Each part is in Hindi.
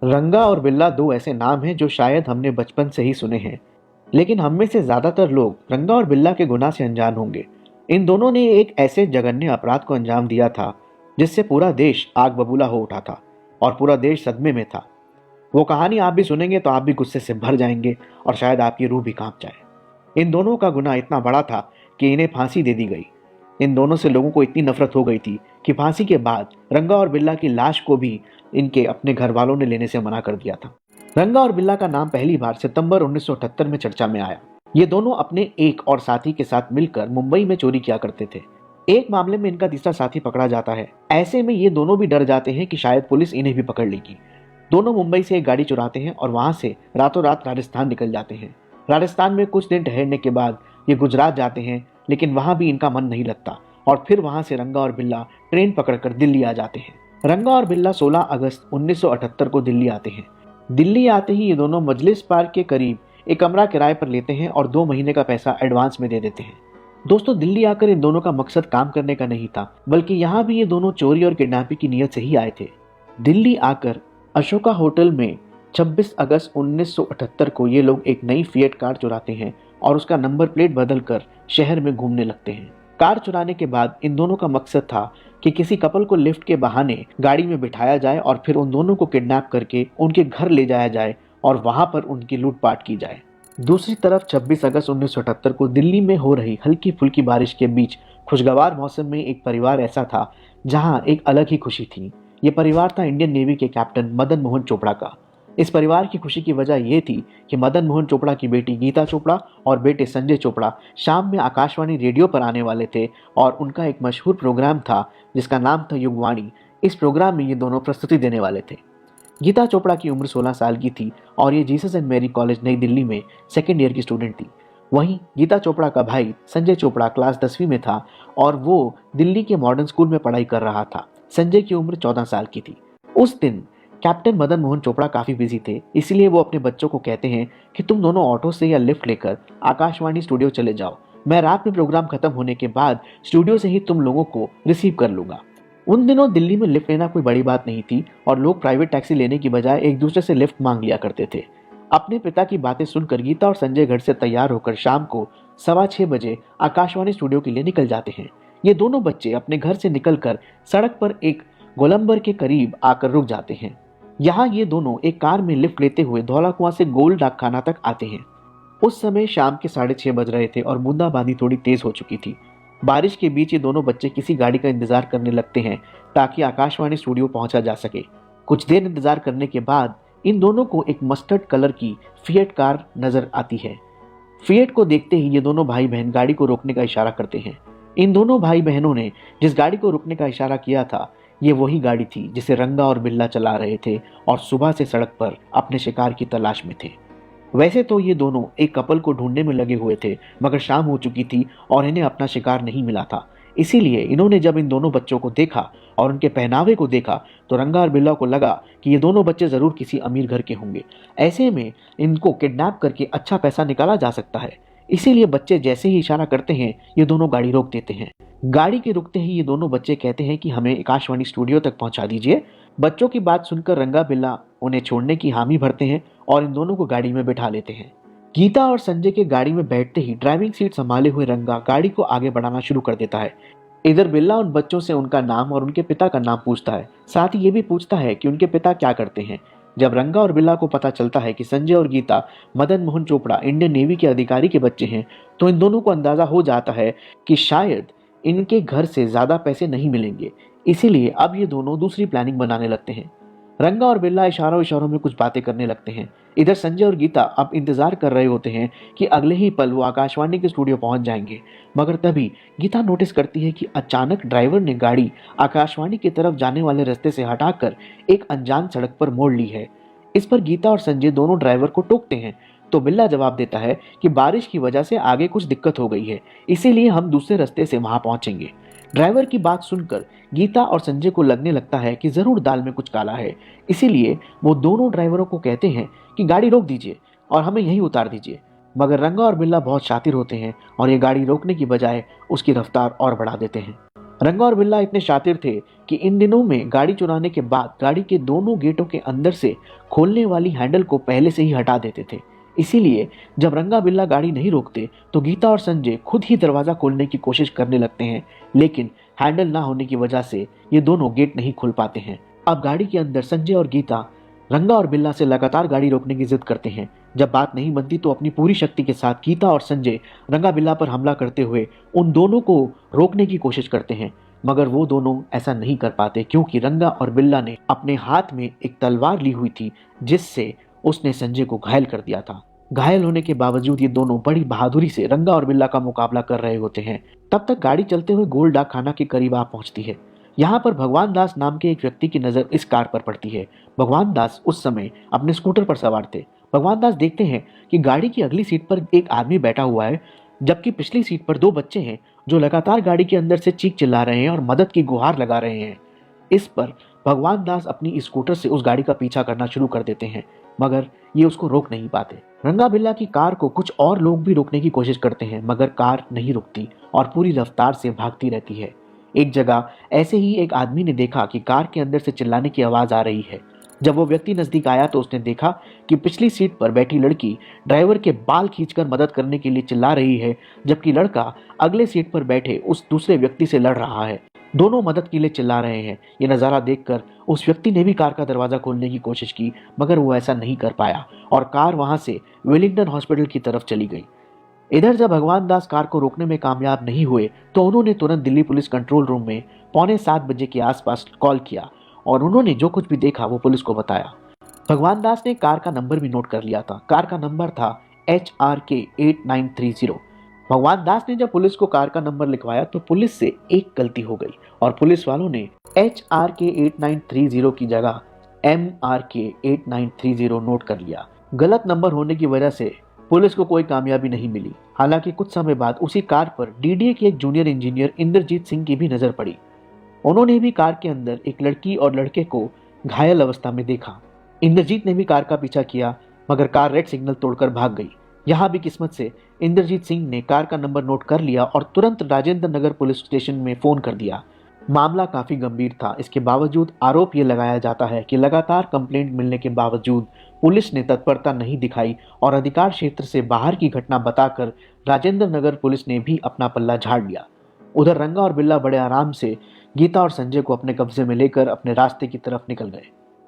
रंगा और बिल्ला दो ऐसे नाम हैं जो शायद हमने बचपन से ही सुने हैं, लेकिन हम में से ज्यादातर लोग रंगा और बिल्ला के गुनाह से अनजान होंगे। इन दोनों ने एक ऐसे जघन्य अपराध को अंजाम दिया था जिससे पूरा देश आग बबूला हो उठा था और पूरा देश सदमे में था। वो कहानी आप भी सुनेंगे तो आप भी गुस्से से भर जाएंगे और शायद आपकी रूह भी कांप जाए। इन दोनों का गुनाह इतना बड़ा था कि इन्हें फांसी दे दी गई। इन दोनों से लोगों को इतनी नफरत हो गई थी कि फांसी के बाद रंगा और बिल्ला की लाश को भी इनके अपने घर वालों ने लेने से मना कर दिया था। रंगा और बिल्ला का नाम पहली बार सितंबर 1978 में चर्चा में आया। ये दोनों अपने एक और साथी के साथ मिलकर मुंबई में चोरी किया करते थे। एक मामले में इनका तीसरा साथी पकड़ा जाता है। ऐसे में ये दोनों भी डर जाते हैं कि शायद पुलिस इन्हें भी पकड़ लेगी। दोनों मुंबई से एक गाड़ी चुराते हैं और वहां से रातों रात राजस्थान निकल जाते हैं। राजस्थान में कुछ दिन ठहरने के बाद ये गुजरात जाते हैं, लेकिन वहां भी इनका मन नहीं लगता और फिर वहां से रंगा और बिल्ला ट्रेन पकड़कर दिल्ली आ जाते हैं। रंगा और बिल्ला 16 अगस्त 1978 को दिल्ली आते हैं। दिल्ली आते ही ये दोनों मजलिस पार्क के करीब एक कमरा किराए पर लेते हैं और 2 महीने का पैसा एडवांस में दे देते हैं। दोस्तों, दिल्ली आकर इन दोनों का मकसद काम करने का नहीं था, बल्कि यहाँ भी ये दोनों चोरी और किडनैपिंग की नीयत से ही आए थे। दिल्ली आकर अशोका होटल में 26 अगस्त 1978 को ये लोग एक नई फिएट कार चुराते हैं और उसका नंबर प्लेट बदलकर शहर में घूमने लगते हैं। कार चुराने के बाद इन दोनों का मकसद था कि किसी कपल को लिफ्ट के बहाने गाड़ी में बिठाया जाए और फिर उन दोनों को किडनैप करके उनके घर ले जाया जाए और वहां पर उनकी लूटपाट की जाए। दूसरी तरफ 26 अगस्त 1978 को दिल्ली में हो रही हल्की फुल्की बारिश के बीच खुशगवार मौसम में एक परिवार ऐसा था जहां एक अलग ही खुशी थी। ये परिवार था इंडियन नेवी के कैप्टन मदन मोहन चोपड़ा का। इस परिवार की खुशी की वजह यह थी कि मदन मोहन चोपड़ा की बेटी गीता चोपड़ा और बेटे संजय चोपड़ा शाम में आकाशवाणी रेडियो पर आने वाले थे और उनका एक मशहूर प्रोग्राम था जिसका नाम था युगवाणी। इस प्रोग्राम में ये दोनों प्रस्तुति देने वाले थे। गीता चोपड़ा की उम्र 16 साल की थी और ये जीसस एंड मैरी कॉलेज नई दिल्ली में सेकेंड ईयर की स्टूडेंट थी। वहीं गीता चोपड़ा का भाई संजय चोपड़ा क्लास 10वीं में था और वो दिल्ली के मॉडर्न स्कूल में पढ़ाई कर रहा था। संजय की उम्र 14 साल की थी। उस दिन कैप्टन मदन मोहन चोपड़ा काफी बिजी थे, इसलिए वो अपने बच्चों को कहते हैं कि तुम दोनों ऑटो से या लिफ्ट लेकर आकाशवाणी स्टूडियो चले जाओ। मैं रात में प्रोग्राम खत्म होने के बाद स्टूडियो से ही तुम लोगों को रिसीव कर लूंगा। उन दिनों दिल्ली में लिफ्ट लेना कोई बड़ी बात नहीं थी और लोग प्राइवेट टैक्सी लेने की बजाय एक दूसरे से लिफ्ट मांग लिया करते थे। अपने पिता की बातें सुनकर गीता और संजय घर से तैयार होकर शाम को 6:15 बजे आकाशवाणी स्टूडियो के लिए निकल जाते हैं। ये दोनों बच्चे अपने घर से निकलकर सड़क पर एक गोलंबर के करीब आकर रुक जाते हैं। यहाँ ये दोनों एक कार में लिफ्ट लेते हुए धौला कुआं से गोल डाकखाना तक आते हैं। उस समय शाम के 6:30 बज रहे थे और बूंदाबांदी थोड़ी तेज हो चुकी थी। बारिश के बीच ये दोनों बच्चे किसी गाड़ी का इंतजार करने लगते हैं ताकि आकाशवाणी स्टूडियो पहुंचा जा सके। कुछ देर इंतजार करने के बाद इन दोनों को एक मस्टर्ड कलर की फिएट कार नजर आती है। फिएट को देखते ही ये दोनों भाई बहन गाड़ी को रोकने का इशारा करते हैं। इन दोनों भाई बहनों ने जिस गाड़ी को रोकने का इशारा किया था ये वही गाड़ी थी जिसे रंगा और बिल्ला चला रहे थे और सुबह से सड़क पर अपने शिकार की तलाश में थे। वैसे तो ये दोनों एक कपल को ढूंढने में लगे हुए थे, मगर शाम हो चुकी थी और इन्हें अपना शिकार नहीं मिला था। इसीलिए इन्होंने जब इन दोनों बच्चों को देखा और उनके पहनावे को देखा तो रंगा और बिल्ला को लगा कि ये दोनों बच्चे जरूर किसी अमीर घर के होंगे। ऐसे में इनको किडनैप करके अच्छा पैसा निकाला जा सकता है। इसीलिए बच्चे जैसे ही इशारा करते हैं ये दोनों गाड़ी रोक देते हैं। गाड़ी के रुकते ही ये दोनों बच्चे कहते हैं कि हमें आकाशवाणी स्टूडियो तक पहुंचा दीजिए। बच्चों की बात सुनकर रंगा बिल्ला उन्हें छोड़ने की हामी भरते हैं और इन दोनों को गाड़ी में बिठा लेते हैं। गीता और संजय के गाड़ी में बैठते ही ड्राइविंग सीट संभाले हुए रंगा गाड़ी को आगे बढ़ाना शुरू कर देता है। इधर बिल्ला उन बच्चों से उनका नाम और उनके पिता का नाम पूछता है। साथ ही ये भी पूछता है कि उनके पिता क्या करते हैं। जब रंगा और बिल्ला को पता चलता है कि संजय और गीता मदन मोहन चोपड़ा इंडियन नेवी के अधिकारी के बच्चे हैं तो इन दोनों को अंदाजा हो जाता है कि शायद इनके घर से ज्यादा पैसे नहीं मिलेंगे। इसीलिए अब ये दोनों दूसरी प्लानिंग बनाने लगते हैं। रंगा और बिल्ला इशारों इशारों में कुछ बातें करने लगते हैं। इधर संजय और गीता अब इंतजार कर रहे होते हैं कि अगले ही पल वो आकाशवाणी के स्टूडियो पहुंच जाएंगे, मगर तभी गीता नोटिस करती है कि अचानक ड्राइवर ने गाड़ी आकाशवाणी की तरफ जाने वाले रास्ते से हटाकर एक अनजान सड़क पर मोड़ ली है। इस पर गीता और संजय दोनों ड्राइवर को टोकते हैं तो बिल्ला जवाब देता है कि बारिश की वजह से आगे कुछ दिक्कत हो गई है, इसीलिए हम दूसरे रास्ते से वहां पहुंचेंगे। ड्राइवर की बात सुनकर गीता और संजय को लगने लगता है कि जरूर दाल में कुछ काला है। इसीलिए वो दोनों ड्राइवरों को कहते हैं कि गाड़ी रोक दीजिए और हमें यहीं उतार दीजिए। मगर रंगा और बिल्ला बहुत शातिर होते हैं और ये गाड़ी रोकने की बजाय उसकी रफ्तार और बढ़ा देते हैं। रंगा और बिल्ला इतने शातिर थे कि इन दिनों में गाड़ी चुराने के बाद गाड़ी के दोनों गेटों के अंदर से खोलने वाली हैंडल को पहले से ही हटा देते थे। इसीलिए जब रंगा बिल्ला गाड़ी नहीं रोकते तो गीता और संजय खुद ही दरवाजा खोलने की कोशिश करने लगते हैं, लेकिन हैंडल ना होने की वजह से ये दोनों गेट नहीं खोल पाते हैं। अब गाड़ी के अंदर संजय और गीता रंगा और बिल्ला से लगातार गाड़ी रोकने की जिद करते हैं। जब बात नहीं बनती तो अपनी पूरी शक्ति के साथ गीता और संजय रंगा बिल्ला पर हमला करते हुए उन दोनों को रोकने की कोशिश करते हैं, मगर वो दोनों ऐसा नहीं कर पाते क्योंकि रंगा और बिल्ला ने अपने हाथ में एक तलवार ली हुई थी जिससे उसने संजय को घायल कर दिया था। घायल होने के बावजूद ये दोनों बड़ी बहादुरी से रंगा और बिल्ला का मुकाबला कर रहे होते हैं। तब तक गाड़ी चलते हुए गोल डाक खाना के करीब आ पहुंचती है। यहाँ पर भगवान दास नाम के एक व्यक्ति की नजर इस कार पर पड़ती है। भगवान दास उस समय अपने स्कूटर पर सवार थे। भगवान दास देखते हैं कि गाड़ी की अगली सीट पर एक आदमी बैठा हुआ है, जबकि पिछली सीट पर दो बच्चे हैं जो लगातार गाड़ी के अंदर से चीख चिल्ला रहे हैं और मदद की गुहार लगा रहे हैं। इस पर भगवान दास अपनी स्कूटर से उस गाड़ी का पीछा करना शुरू कर देते हैं, मगर ये उसको रोक नहीं पाते। रंगा बिल्ला की कार को कुछ और लोग भी रोकने की कोशिश करते हैं, मगर कार नहीं रुकती और पूरी रफ्तार से भागती रहती है। एक जगह ऐसे ही एक आदमी ने देखा कि कार के अंदर से चिल्लाने की आवाज आ रही है। जब वो व्यक्ति नजदीक आया तो उसने देखा कि पिछली सीट पर बैठी लड़की ड्राइवर के बाल खींचकर मदद करने के लिए चिल्ला रही है, जबकि लड़का अगले सीट पर बैठे उस दूसरे व्यक्ति से लड़ रहा है। दोनों मदद के लिए चिल्ला रहे हैं। ये नज़ारा देखकर उस व्यक्ति ने भी कार का दरवाजा खोलने की कोशिश की, मगर वो ऐसा नहीं कर पाया और कार वहां से वेलिंगटन हॉस्पिटल की तरफ चली गई। इधर जब भगवान दास कार को रोकने में कामयाब नहीं हुए तो उन्होंने तुरंत दिल्ली पुलिस कंट्रोल रूम में 6:45 के आसपास कॉल किया और उन्होंने जो कुछ भी देखा वो पुलिस को बताया। भगवान दास ने कार का नंबर भी नोट कर लिया था। कार का नंबर था HRK 8930। भगवान दास ने जब पुलिस को कार का नंबर लिखवाया तो पुलिस से एक गलती हो गई और पुलिस वालों ने HRK 8930 की जगह MRK 8930 नोट कर लिया। गलत नंबर होने की वजह से पुलिस को कोई कामयाबी नहीं मिली। हालांकि कुछ समय बाद उसी कार पर DDA के एक जूनियर इंजीनियर इंद्रजीत सिंह की भी नजर पड़ी। उन्होंने भी कार के अंदर एक लड़की और लड़के को घायल अवस्था में देखा। इंद्रजीत ने भी कार का पीछा किया, मगर कार रेड सिग्नल तोड़कर भाग गई। यहाँ भी किस्मत से इंद्रजीत सिंह ने कार का नंबर नोट कर लिया और तुरंत राजेंद्र नगर पुलिस स्टेशन में फोन कर दिया। मामला काफी गंभीर था। इसके बावजूद आरोप ये लगाया जाता है कि लगातार कंप्लेंट मिलने के बावजूद पुलिस ने तत्परता नहीं दिखाई और अधिकार क्षेत्र से बाहर की घटना बताकर राजेंद्र नगर पुलिस ने भी अपना पल्ला झाड़ लिया। उधर रंगा और बिल्ला बड़े आराम से गीता और संजय को अपने कब्जे में लेकर अपने रास्ते की तरफ निकल गए।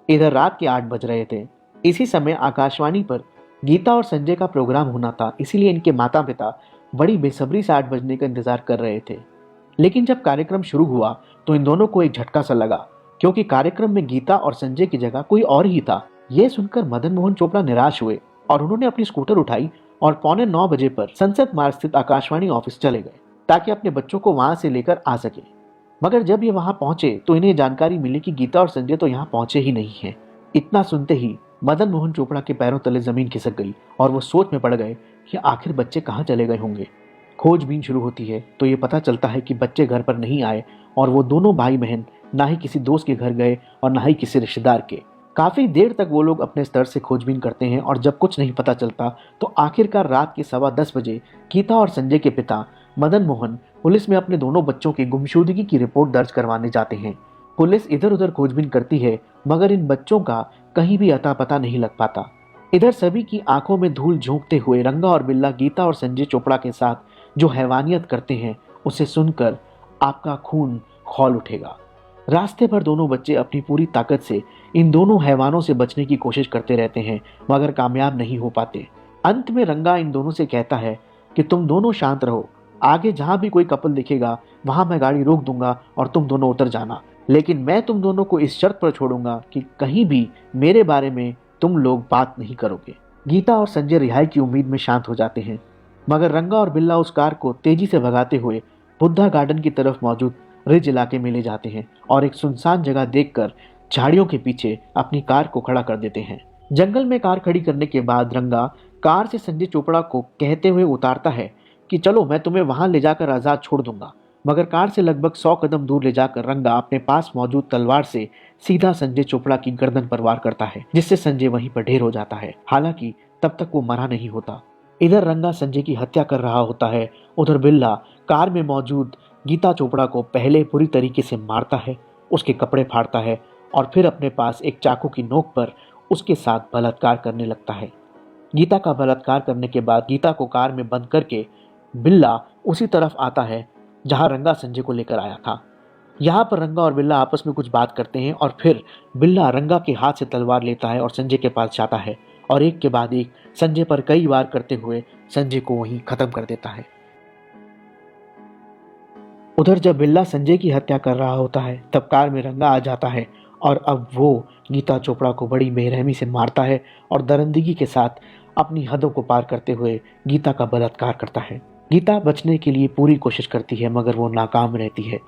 इधर रात के 8 बज रहे थे। इसी समय आकाशवाणी पर गीता और संजय का प्रोग्राम होना था, इसीलिए इनके माता पिता बड़ी बेसब्री से 8 बजने का इंतजार कर रहे थे। लेकिन जब कार्यक्रम शुरू हुआ तो इन दोनों को एक झटका सा लगा, क्योंकि कार्यक्रम में गीता और संजय की जगह कोई और ही था। यह सुनकर मदन मोहन चोपड़ा निराश हुए और उन्होंने अपनी स्कूटर उठाई और 8:45 बजे पर संसद मार्ग स्थित आकाशवाणी ऑफिस चले गए ताकि अपने बच्चों को वहां से लेकर आ सके। मगर जब ये वहां पहुंचे तो इन्हें जानकारी मिली कि गीता और संजय तो यहाँ पहुंचे ही नहीं है। इतना सुनते ही मदन मोहन चोपड़ा के पैरों तले जमीन खिसक गई और वो सोच में पड़ गए कि आखिर बच्चे कहाँ चले गए होंगे। खोजबीन शुरू होती है तो ये पता चलता है कि बच्चे घर पर नहीं आए और वो दोनों भाई बहन ना ही किसी दोस्त के घर गए और ना ही किसी रिश्तेदार के। काफी देर तक वो लोग अपने स्तर से खोजबीन करते हैं और जब कुछ नहीं पता चलता तो आखिरकार रात के 10:15 बजे गीता और संजय के पिता मदन मोहन पुलिस में अपने दोनों बच्चों की गुमशुदगी की रिपोर्ट दर्ज करवाने जाते हैं। पुलिस इधर उधर खोजबीन करती है, मगर इन बच्चों का कहीं भी अता पता नहीं लग पाता। इधर सभी की आंखों में धूल झोंकते हुए रंगा और बिल्ला गीता और संजय चोपड़ा के साथ जो हैवानियत करते हैं उसे सुनकर आपका खून खौल उठेगा। रास्ते पर दोनों बच्चे अपनी पूरी ताकत से इन दोनों हैवानों से बचने की कोशिश करते रहते हैं, मगर कामयाब नहीं हो पाते। अंत में रंगा इन दोनों से कहता है कि तुम दोनों शांत रहो, आगे जहां भी कोई कपल दिखेगा वहां मैं गाड़ी रोक दूंगा और तुम दोनों उतर जाना, लेकिन मैं तुम दोनों को इस शर्त पर छोड़ूंगा कि कहीं भी मेरे बारे में तुम लोग बात नहीं करोगे। गीता और संजय रिहाई की उम्मीद में शांत हो जाते हैं, मगर रंगा और बिल्ला उस कार को तेजी से भगाते हुए बुद्धा गार्डन की तरफ मौजूद रिज इलाके में ले जाते हैं और एक सुनसान जगह देखकर झाड़ियों के पीछे अपनी कार को खड़ा कर देते हैं। जंगल में कार खड़ी करने के बाद रंगा कार से संजय चोपड़ा को कहते हुए उतारता है कि चलो मैं तुम्हें वहां ले जाकर आजाद छोड़ दूंगा, मगर कार से लगभग 100 कदम दूर ले जाकर रंगा अपने पास मौजूद तलवार से सीधा संजय चोपड़ा की गर्दन पर वार करता है, जिससे संजय वहीं पर ढेर हो जाता है। हालांकि तब तक वो मरा नहीं होता। इधर रंगा संजय की हत्या कर रहा होता है, उधर बिल्ला कार में मौजूद गीता चोपड़ा को पहले बुरी तरीके से मारता है, उसके कपड़े फाड़ता है और फिर अपने पास एक चाकू की नोक पर उसके साथ बलात्कार करने लगता है। गीता का बलात्कार करने के बाद गीता को कार में बंद करके बिल्ला उसी तरफ आता है जहां रंगा संजय को लेकर आया था। यहाँ पर रंगा और बिल्ला आपस में कुछ बात करते हैं और फिर बिल्ला रंगा के हाथ से तलवार लेता है और संजय के पास जाता है और एक के बाद एक संजय पर कई वार करते हुए संजय को वहीं खत्म कर देता है। उधर जब बिल्ला संजय की हत्या कर रहा होता है तब कार में रंगा आ जाता है और अब वो गीता चोपड़ा को बड़ी बेरहमी से मारता है और दरिंदगी के साथ अपनी हदों को पार करते हुए गीता का बलात्कार करता है। गीता बचने के लिए पूरी कोशिश करती है मगर वो नाकाम रहती है।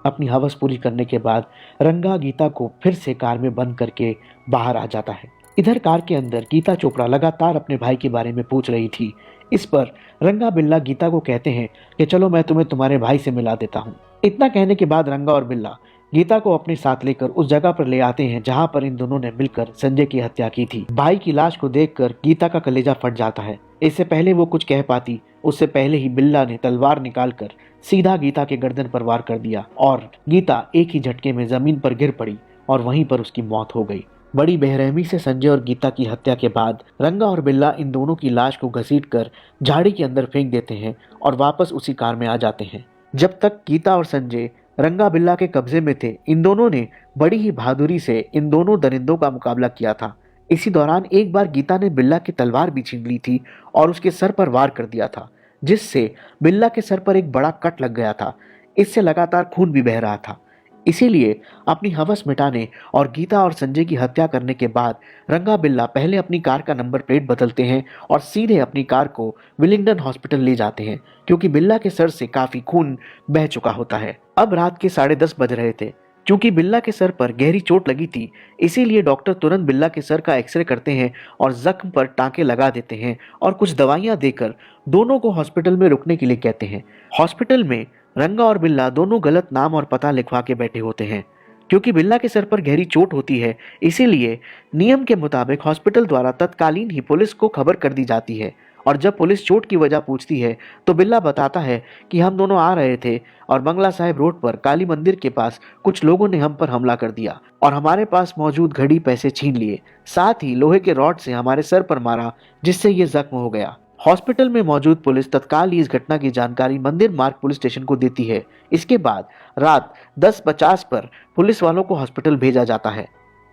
अपनी हवस पूरी करने के बाद रंगा गीता को फिर से कार में बंद करके बाहर आ जाता है। इधर कार के अंदर गीता चोपड़ा लगातार अपने भाई के बारे में पूछ रही थी। इस पर रंगा बिल्ला गीता को कहते हैं कि चलो मैं तुम्हें तुम्हारे भाई से मिला देता हूँ। इतना कहने के बाद रंगा और बिल्ला गीता को अपने साथ लेकर उस जगह पर ले आते हैं जहाँ पर इन दोनों ने मिलकर संजय की हत्या की थी। भाई की लाश को देखकर गीता का कलेजा फट जाता है। इससे पहले वो कुछ कह पाती उससे पहले ही बिल्ला ने तलवार निकालकर सीधा गीता के गर्दन पर वार कर दिया और गीता एक ही झटके में जमीन पर गिर पड़ी और वहीं पर उसकी मौत हो गई। बड़ी बेरहमी से संजय और गीता की हत्या के बाद रंगा और बिल्ला इन दोनों की लाश को घसीटकर झाड़ी के अंदर फेंक देते हैं और वापस उसी कार में आ जाते हैं। जब तक गीता और संजय रंगा बिल्ला के कब्जे में थे इन दोनों ने बड़ी ही बहादुरी से इन दोनों दरिंदों का मुकाबला किया था। इसी दौरान एक बार गीता ने बिल्ला की तलवार भी छीन ली थी और उसके सर पर वार कर दिया था जिससे बिल्ला के सर पर एक बड़ा कट लग गया था। इससे लगातार खून भी बह रहा था। इसीलिए अपनी हवस मिटाने और गीता और संजय की हत्या करने के बाद रंगा बिल्ला पहले अपनी कार का नंबर प्लेट बदलते हैं और सीधे अपनी कार को विलिंगडन हॉस्पिटल ले जाते हैं क्योंकि बिल्ला के सर से काफी खून बह चुका होता है। अब रात के 10:30 बज रहे थे। क्योंकि बिल्ला के सर पर गहरी चोट लगी थी इसीलिए डॉक्टर तुरंत बिल्ला के सर का एक्सरे करते हैं और जख्म पर टांके लगा देते हैं और कुछ दवाइयां देकर दोनों को हॉस्पिटल में रुकने के लिए कहते हैं। हॉस्पिटल में रंगा और बिल्ला दोनों गलत नाम और पता लिखवा के बैठे होते हैं। क्योंकि बिल्ला के सर पर गहरी चोट होती है इसीलिए नियम के मुताबिक हॉस्पिटल द्वारा तत्कालीन ही पुलिस को खबर कर दी जाती है और जब पुलिस चोट की वजह पूछती है तो बिल्ला बताता है कि हम दोनों आ रहे थे और बंगला साहिब रोड पर काली मंदिर के पास कुछ लोगों ने हम पर हमला कर दिया और हमारे पास मौजूद घड़ी पैसे छीन लिए, साथ ही लोहे के रॉड से हमारे सर पर मारा जिससे ये जख्म हो गया। हॉस्पिटल में मौजूद पुलिस तत्काल ही इस घटना की जानकारी मंदिर मार्ग पुलिस स्टेशन को देती है। इसके बाद रात 10:50 पर पुलिस वालों को हॉस्पिटल भेजा जाता है।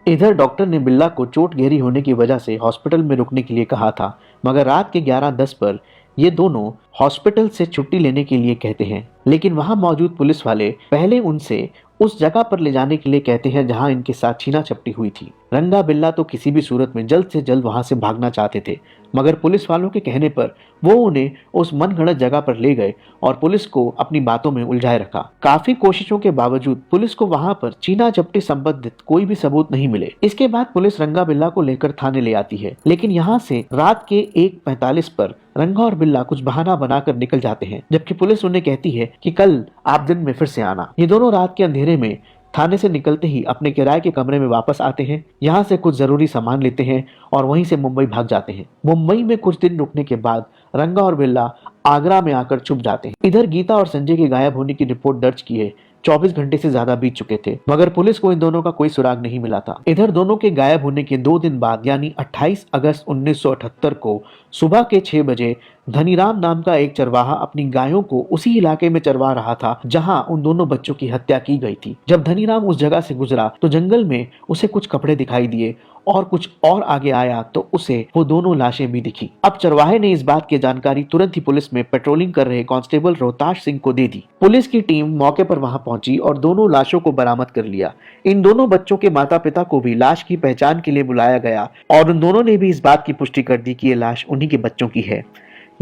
इधर डॉक्टर ने बिल्ला को चोट गहरी होने की वजह से हॉस्पिटल में रुकने के लिए कहा था मगर रात के 11:10 पर ये दोनों हॉस्पिटल से छुट्टी लेने के लिए कहते हैं। लेकिन वहां मौजूद पुलिस वाले पहले उनसे उस जगह पर ले जाने के लिए कहते हैं जहां इनके साथ छीना झपटी हुई थी। रंगा बिल्ला तो किसी भी सूरत में जल्द से जल्द वहां से भागना चाहते थे मगर पुलिस वालों के कहने पर वो उन्हें उस मनगढ़ंत जगह पर ले गए और पुलिस को अपनी बातों में उलझाए रखा। काफी कोशिशों के बावजूद पुलिस को वहां पर छीना झपटी संबंधित कोई भी सबूत नहीं मिले। इसके बाद पुलिस रंगा बिल्ला को लेकर थाने ले आती है लेकिन यहाँ से रात के 1:45 पर रंगा और बिल्ला कुछ बहाना बनाकर निकल जाते हैं जबकि पुलिस उन्हें कहती है कि कल आप दिन में फिर से आना। ये दोनों रात के अंधेरे में थाने से निकलते ही अपने किराए के कमरे में वापस आते हैं। यहाँ से कुछ जरूरी सामान लेते हैं और वहीं से मुंबई भाग जाते हैं। मुंबई में कुछ दिन रुकने के बाद रंगा और बिल्ला आगरा में आकर छुप जाते हैं। इधर गीता और संजय के गायब होने की रिपोर्ट दर्ज की है। 24 घंटे से ज्यादा बीत चुके थे मगर पुलिस को इन दोनों का कोई सुराग नहीं मिला था। इधर दोनों के गायब होने के 2 दिन बाद यानी 28 अगस्त 1978 को सुबह के 6 बजे धनीराम नाम का एक चरवाहा अपनी गायों को उसी इलाके में चरवा रहा था जहां उन दोनों बच्चों की हत्या की गई थी। जब धनीराम उस जगह से गुजरा तो जंगल में उसे कुछ कपड़े दिखाई दिए और कुछ और आगे आया तो उसे वो दोनों लाशें भी दिखी। अब चरवाहे ने इस बात की जानकारी तुरंत ही पुलिस में पेट्रोलिंग कर रहे कांस्टेबल रोहताश सिंह को दे दी। पुलिस की टीम मौके पर वहां पहुंची और दोनों लाशों को बरामद कर लिया। इन दोनों बच्चों के माता पिता को भी लाश की पहचान के लिए बुलाया गया और उन दोनों ने भी इस बात की पुष्टि कर दी कि ये लाश उन्हीं के बच्चों की है।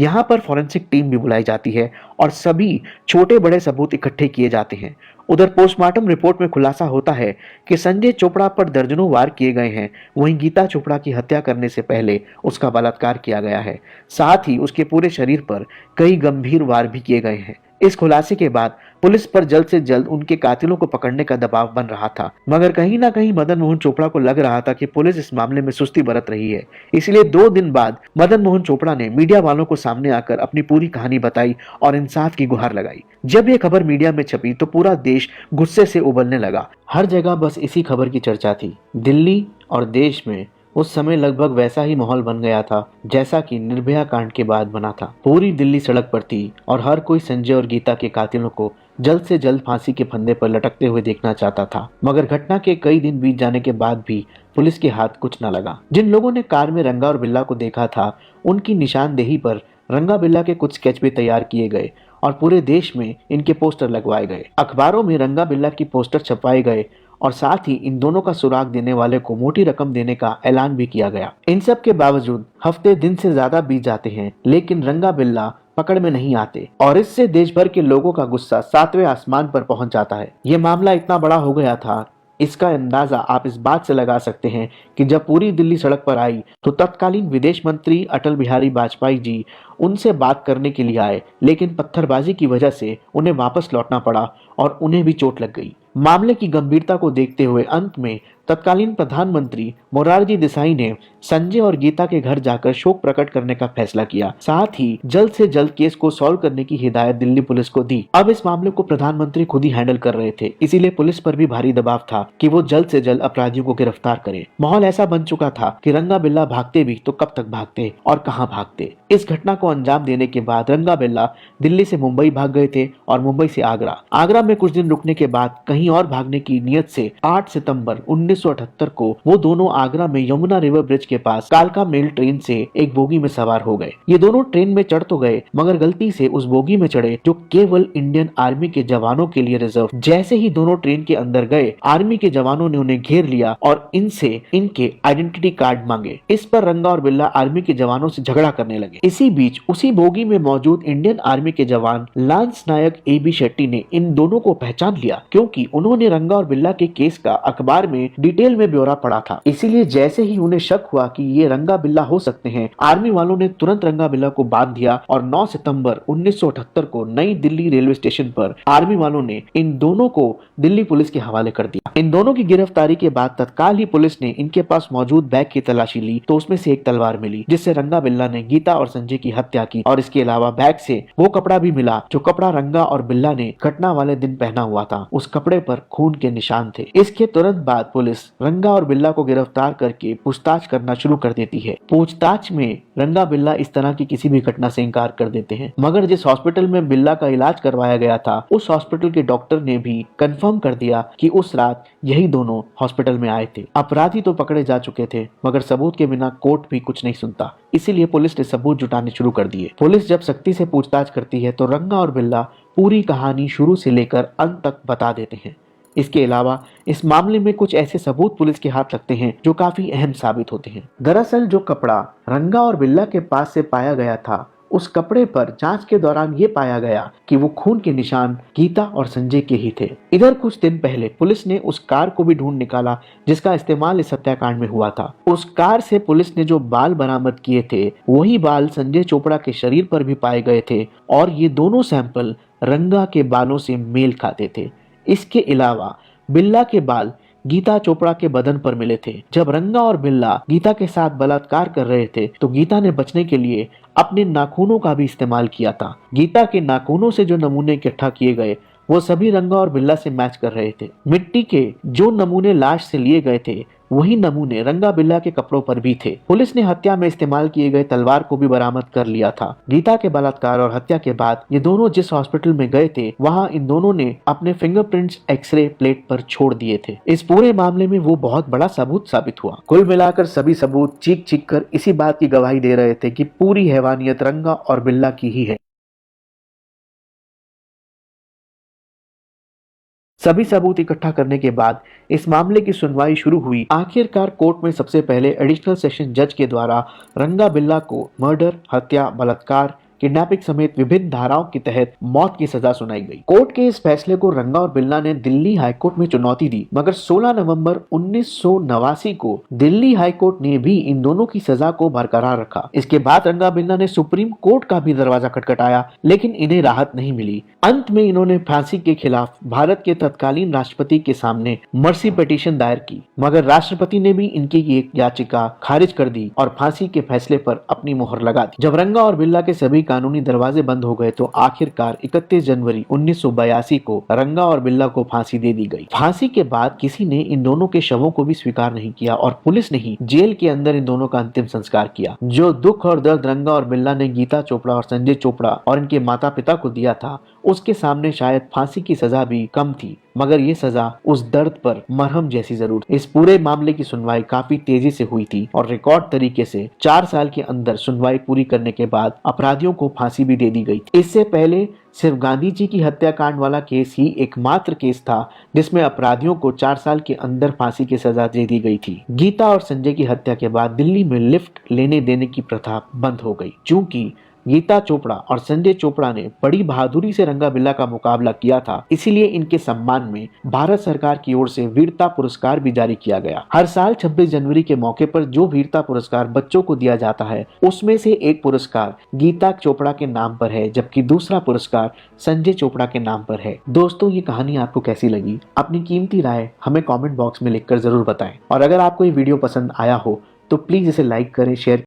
यहाँ पर फॉरेंसिक टीम भी बुलाई जाती है और सभी छोटे बड़े सबूत इकट्ठे किए जाते हैं। उधर पोस्टमार्टम रिपोर्ट में खुलासा होता है कि संजय चोपड़ा पर दर्जनों वार किए गए हैं। वहीं गीता चोपड़ा की हत्या करने से पहले उसका बलात्कार किया गया है। साथ ही उसके पूरे शरीर पर कई गंभीर वार भी किए गए हैं। इस खुलासे के बाद पुलिस पर जल्द से जल्द उनके कातिलों को पकड़ने का दबाव बन रहा था, मगर कहीं ना कहीं मदन मोहन चोपड़ा को लग रहा था कि पुलिस इस मामले में सुस्ती बरत रही है। इसलिए 2 दिन बाद मदन मोहन चोपड़ा ने मीडिया वालों को सामने आकर अपनी पूरी कहानी बताई और इंसाफ की गुहार लगाई। जब ये खबर मीडिया में छपी तो पूरा देश गुस्से से उबलने लगा। हर जगह बस इसी खबर की चर्चा थी। दिल्ली और देश में उस समय लगभग वैसा ही माहौल बन गया था जैसा कि निर्भया कांड के बाद बना था। पूरी दिल्ली सड़क पर थी और हर कोई संजय और गीता के कातिलों को जल्द से जल्द फांसी के फंदे पर लटकते हुए देखना चाहता था। मगर घटना के कई दिन बीत जाने के बाद भी पुलिस के हाथ कुछ न लगा। जिन लोगों ने कार में रंगा और बिल्ला को देखा था, उनकी निशानदेही पर रंगा बिल्ला के कुछ स्केच भी तैयार किए गए और पूरे देश में इनके पोस्टर लगवाए गए। अखबारों में रंगा बिल्ला की पोस्टर छपवाए गए और साथ ही इन दोनों का सुराग देने वाले को मोटी रकम देने का ऐलान भी किया गया। इन सब के बावजूद हफ्ते दिन से ज्यादा बीत जाते हैं, लेकिन रंगा बिल्ला पकड़ में नहीं आते और इससे देश भर के लोगों का गुस्सा 7वें आसमान पर पहुंच जाता है। ये मामला इतना बड़ा हो गया था, इसका अंदाजा आप इस बात से लगा सकते हैं कि जब पूरी दिल्ली सड़क पर आई तो तत्कालीन विदेश मंत्री अटल बिहारी वाजपेयी जी उनसे बात करने के लिए आए, लेकिन पत्थरबाजी की वजह से उन्हें वापस लौटना पड़ा और उन्हें भी चोट लग गई। मामले की गंभीरता को देखते हुए अंत में तत्कालीन प्रधानमंत्री मोरारजी देसाई ने संजय और गीता के घर जाकर शोक प्रकट करने का फैसला किया। साथ ही जल्द से जल्द केस को सॉल्व करने की हिदायत दिल्ली पुलिस को दी। अब इस मामले को प्रधानमंत्री खुद ही हैंडल कर रहे थे, इसीलिए पुलिस पर भी भारी दबाव था कि वो जल्द से जल्द अपराधियों को गिरफ्तार करे। माहौल ऐसा बन चुका था कि रंगा बिल्ला भागते भी तो कब तक भागते और कहां भागते। इस घटना को अंजाम देने के बाद रंगा बिल्ला दिल्ली से मुंबई भाग गए थे और मुंबई से आगरा में कुछ दिन रुकने के बाद कहीं और भागने की नियत से 8 सितंबर 1978 को वो दोनों आगरा में यमुना रिवर ब्रिज के पास कालका मेल ट्रेन से एक बोगी में सवार हो गए। ये दोनों ट्रेन में चढ़ तो गए, मगर गलती से उस बोगी में चढ़े जो केवल इंडियन आर्मी के जवानों के लिए रिजर्व। जैसे ही दोनों ट्रेन के अंदर गए, आर्मी के जवानों ने उन्हें घेर लिया और इनसे इनके आइडेंटिटी कार्ड मांगे। इस पर रंगा और बिल्ला आर्मी के जवानों से झगड़ा करने लगे। इसी बीच उसी बोगी में मौजूद इंडियन आर्मी के जवान लांस नायक AB शेट्टी ने इन दोनों को पहचान लिया, क्योंकि उन्होंने रंगा और बिल्ला के केस का अखबार में डिटेल में ब्यौरा पढ़ा था। इसीलिए जैसे ही उन्हें शक हुआ कि ये रंगा बिल्ला हो सकते हैं, आर्मी वालों ने तुरंत रंगा बिल्ला को बांध दिया और 9 सितंबर 1978 को नई दिल्ली रेलवे स्टेशन पर आर्मी वालों ने इन दोनों को दिल्ली पुलिस के हवाले कर दिया। इन दोनों की गिरफ्तारी के बाद तत्काल ही पुलिस ने इनके पास मौजूद बैग की तलाशी ली तो उसमें से एक तलवार मिली, जिससे रंगा बिल्ला ने गीता और संजय की हत्या की। और इसके अलावा बैग से वो कपड़ा भी मिला जो कपड़ा रंगा और बिल्ला ने घटना वाले दिन पहना हुआ था। उस कपड़े पर खून के निशान थे। इसके तुरंत बाद पुलिस रंगा और बिल्ला को गिरफ्तार करके पूछताछ करना शुरू कर देती है। पूछताछ में रंगा बिल्ला इस तरह की किसी भी घटना से इनकार कर देते हैं, मगर जिस हॉस्पिटल में बिल्ला का इलाज करवाया गया था उस हॉस्पिटल के डॉक्टर ने भी कंफर्म कर दिया कि उस रात यही दोनों हॉस्पिटल में आए थे। अपराधी तो पकड़े जा चुके थे, मगर सबूत के बिना कोर्ट भी कुछ नहीं सुनता, इसीलिए पुलिस ने सबूत जुटाने शुरू कर दिए। पुलिस जब सख्ती से पूछताछ करती है तो रंगा और बिल्ला पूरी कहानी शुरू से लेकर अंत तक बता देते हैं। इसके अलावा इस मामले में कुछ ऐसे सबूत पुलिस के हाथ लगते हैं जो काफी अहम साबित होते हैं। दरअसल जो कपड़ा रंगा और बिल्ला के पास से पाया गया था, उस कपड़े पर जांच के दौरान ये पाया गया कि वो खून के निशान गीता और संजय के ही थे। इधर कुछ दिन पहले पुलिस ने उस कार को भी ढूंढ निकाला जिसका इस्तेमाल इस हत्याकांड में हुआ था। उस कार से पुलिस ने जो बाल बरामद किए थे वही बाल संजय चोपड़ा के शरीर पर भी पाए गए थे और ये दोनों सैंपल रंगा के बालों से मेल खाते थे। इसके अलावा बिल्ला के बाल गीता चोपड़ा के बदन पर मिले थे। जब रंगा और बिल्ला गीता के साथ बलात्कार कर रहे थे तो गीता ने बचने के लिए अपने नाखूनों का भी इस्तेमाल किया था। गीता के नाखूनों से जो नमूने इकट्ठा किए गए वो सभी रंगा और बिल्ला से मैच कर रहे थे। मिट्टी के जो नमूने लाश से लिए गए थे वही नमूने रंगा बिल्ला के कपड़ों पर भी थे। पुलिस ने हत्या में इस्तेमाल किए गए तलवार को भी बरामद कर लिया था। गीता के बलात्कार और हत्या के बाद ये दोनों जिस हॉस्पिटल में गए थे वहां इन दोनों ने अपने फिंगरप्रिंट्स एक्सरे प्लेट पर छोड़ दिए थे। इस पूरे मामले में वो बहुत बड़ा सबूत साबित हुआ। कुल मिलाकर सभी सबूत चीख चीख कर इसी बात की गवाही दे रहे थे कि पूरी हैवानियत रंगा और बिल्ला की ही है। सभी सबूत इकट्ठा करने के बाद इस मामले की सुनवाई शुरू हुई। आखिरकार कोर्ट में सबसे पहले एडिशनल सेशन जज के द्वारा रंगा बिल्ला को मर्डर, हत्या, बलात्कार, किडनैपिंग समेत विभिन्न धाराओं के तहत मौत की सजा सुनाई गई। कोर्ट के इस फैसले को रंगा और बिल्ला ने दिल्ली हाईकोर्ट में चुनौती दी, मगर 16 नवंबर 1989 को दिल्ली हाईकोर्ट ने भी इन दोनों की सजा को बरकरार रखा। इसके बाद रंगा बिल्ला ने सुप्रीम कोर्ट का भी दरवाजा खटखटाया, लेकिन इन्हें राहत नहीं मिली। अंत में इन्होंने फांसी के खिलाफ भारत के तत्कालीन राष्ट्रपति के सामने मर्सी पिटीशन दायर की, मगर राष्ट्रपति ने भी इनकी एक याचिका खारिज कर दी और फांसी के फैसले पर अपनी मोहर लगा दी। जब रंगा और बिल्ला के सभी कानूनी दरवाजे बंद हो गए तो आखिरकार 31 जनवरी 1982 को रंगा और बिल्ला को फांसी दे दी गई। फांसी के बाद किसी ने इन दोनों के शवों को भी स्वीकार नहीं किया और पुलिस ने ही जेल के अंदर इन दोनों का अंतिम संस्कार किया। जो दुख और दर्द रंगा और बिल्ला ने गीता चोपड़ा और संजय चोपड़ा और इनके माता पिता को दिया था, उसके सामने शायद फांसी की सजा भी कम थी, मगर ये सजा उस दर्द पर मरहम जैसी जरूर। इस पूरे मामले की सुनवाई काफी तेजी से हुई थी और रिकॉर्ड तरीके से 4 साल के अंदर सुनवाई पूरी करने के बाद अपराधियों को फांसी भी दे दी गई थी। इससे पहले सिर्फ गांधी जी की हत्याकांड वाला केस ही एकमात्र केस था जिसमें अपराधियों को 4 साल के अंदर फांसी की सजा दे दी गई थी। गीता और संजय की हत्या के बाद दिल्ली में लिफ्ट लेने देने की प्रथा बंद हो गई। चूंकि गीता चोपड़ा और संजय चोपड़ा ने बड़ी बहादुरी से रंगा बिल्ला का मुकाबला किया था, इसीलिए इनके सम्मान में भारत सरकार की ओर से वीरता पुरस्कार भी जारी किया गया। हर साल 26 जनवरी के मौके पर जो वीरता पुरस्कार बच्चों को दिया जाता है, उसमें से एक पुरस्कार गीता चोपड़ा के नाम पर है, जबकि दूसरा पुरस्कार संजय चोपड़ा के नाम पर है। दोस्तों, ये कहानी आपको कैसी लगी? अपनी कीमती राय हमें कॉमेंट बॉक्स में लिखकर जरूर बताएं और अगर आपको ये वीडियो पसंद आया हो तो प्लीज इसे लाइक करें, शेयर